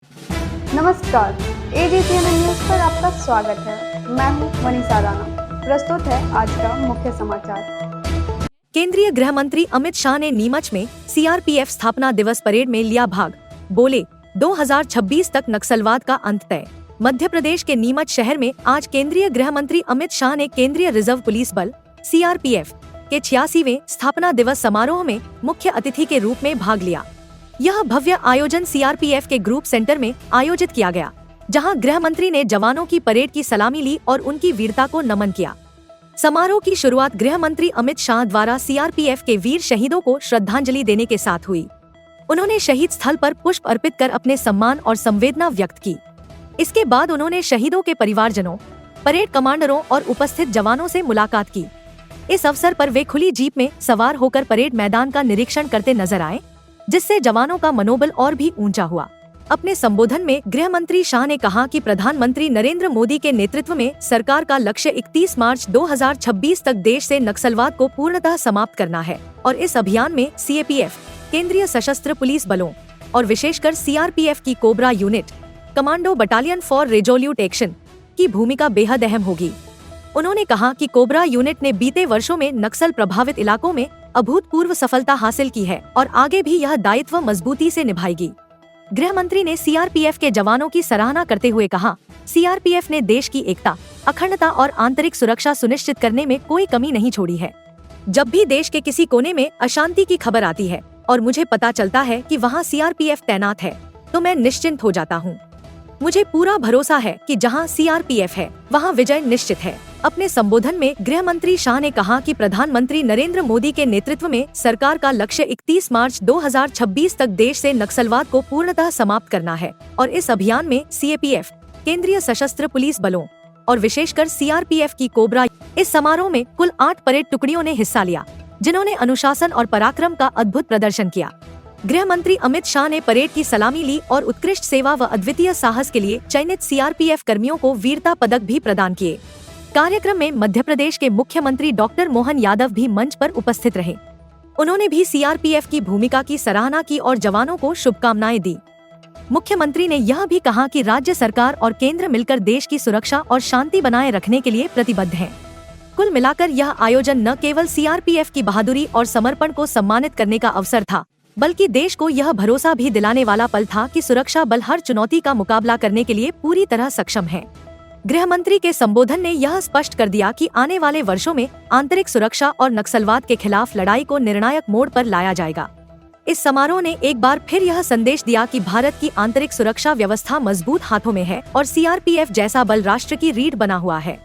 नमस्कार, AGCN news पर आपका स्वागत है। मैं हूं मनीषा राणा। प्रस्तुत है आज का मुख्य समाचार। केंद्रीय गृह मंत्री अमित शाह ने नीमच में CRPF स्थापना दिवस परेड में लिया भाग। बोले, 2026 तक नक्सलवाद का अंत तय। मध्य प्रदेश के नीमच शहर में आज केंद्रीय गृह मंत्री अमित शाह ने केंद्रीय रिजर्व पुलिस बल CRPF के 86वें स्थापना दिवस समारोह में मुख्य अतिथि के रूप में भाग लिया। यह भव्य आयोजन CRPF के ग्रुप सेंटर में आयोजित किया गया, जहां गृह मंत्री ने जवानों की परेड की सलामी ली और उनकी वीरता को नमन किया। समारोह की शुरुआत गृह मंत्री अमित शाह द्वारा CRPF के वीर शहीदों को श्रद्धांजलि देने के साथ हुई। उन्होंने शहीद स्थल पर पुष्प अर्पित कर अपने सम्मान और संवेदना व्यक्त की। इसके बाद उन्होंने शहीदों के परिवारजनों, परेड कमांडरों और उपस्थित जवानों से मुलाकात की। इस अवसर पर वे खुली जीप में सवार होकर परेड मैदान का निरीक्षण करते नजर आए, जिससे जवानों का मनोबल और भी ऊंचा हुआ। अपने संबोधन में गृह मंत्री शाह ने कहा कि प्रधानमंत्री नरेंद्र मोदी के नेतृत्व में सरकार का लक्ष्य 31 मार्च 2026 तक देश से नक्सलवाद को पूर्णतः समाप्त करना है और इस अभियान में CAPF, केंद्रीय सशस्त्र पुलिस बलों और विशेषकर CRPF की cobra unit, commando battalion for resolute action की भूमिका बेहद अहम होगी। उन्होंने कहा कि कोबरा यूनिट ने बीते वर्षों में नक्सल प्रभावित इलाकों में अभूतपूर्व सफलता हासिल की है और आगे भी यह दायित्व मजबूती से निभाएगी। गृह मंत्री ने CRPF के जवानों की सराहना करते हुए कहा, CRPF ने देश की एकता, अखंडता और आंतरिक सुरक्षा सुनिश्चित करने में कोई कमी नहीं छोड़ी है। जब भी देश के किसी कोने में अशांति की खबर आती है और मुझे पता चलता है कि वहाँ CRPF तैनात है, तो मैं निश्चिंत हो जाता हूँ। मुझे पूरा भरोसा है कि जहाँ CRPF है, वहाँ विजय निश्चित है। अपने संबोधन में गृह मंत्री शाह ने कहा कि प्रधानमंत्री नरेंद्र मोदी के नेतृत्व में सरकार का लक्ष्य 31 मार्च 2026 तक देश से नक्सलवाद को पूर्णतः समाप्त करना है और इस अभियान में CAPF, केंद्रीय सशस्त्र पुलिस बलों और विशेषकर CRPF की कोबरा। इस समारोह में कुल 8 परेड टुकड़ियों ने हिस्सा लिया, जिन्होंने अनुशासन और पराक्रम का अद्भुत प्रदर्शन किया। गृह मंत्री अमित शाह ने परेड की सलामी ली और उत्कृष्ट सेवा व अद्वितीय साहस के लिए चयनित CRPF कर्मियों को वीरता पदक भी प्रदान किए। कार्यक्रम में मध्य प्रदेश के मुख्यमंत्री डॉक्टर मोहन यादव भी मंच पर उपस्थित रहे। उन्होंने भी CRPF की भूमिका की सराहना की और जवानों को शुभकामनाएं दी। मुख्यमंत्री ने यह भी कहा कि राज्य सरकार और केंद्र मिलकर देश की सुरक्षा और शांति बनाए रखने के लिए प्रतिबद्ध हैं। कुल मिलाकर यह आयोजन न केवल CRPF की बहादुरी और समर्पण को सम्मानित करने का अवसर था, बल्कि देश को यह भरोसा भी दिलाने वाला पल था कि सुरक्षा बल हर चुनौती का मुकाबला करने के लिए पूरी तरह सक्षम है। गृह मंत्री के संबोधन ने यह स्पष्ट कर दिया कि आने वाले वर्षों में आंतरिक सुरक्षा और नक्सलवाद के खिलाफ लड़ाई को निर्णायक मोड़ पर लाया जाएगा। इस समारोह ने एक बार फिर यह संदेश दिया कि भारत की आंतरिक सुरक्षा व्यवस्था मजबूत हाथों में है और CRPF जैसा बल राष्ट्र की रीढ़ बना हुआ है।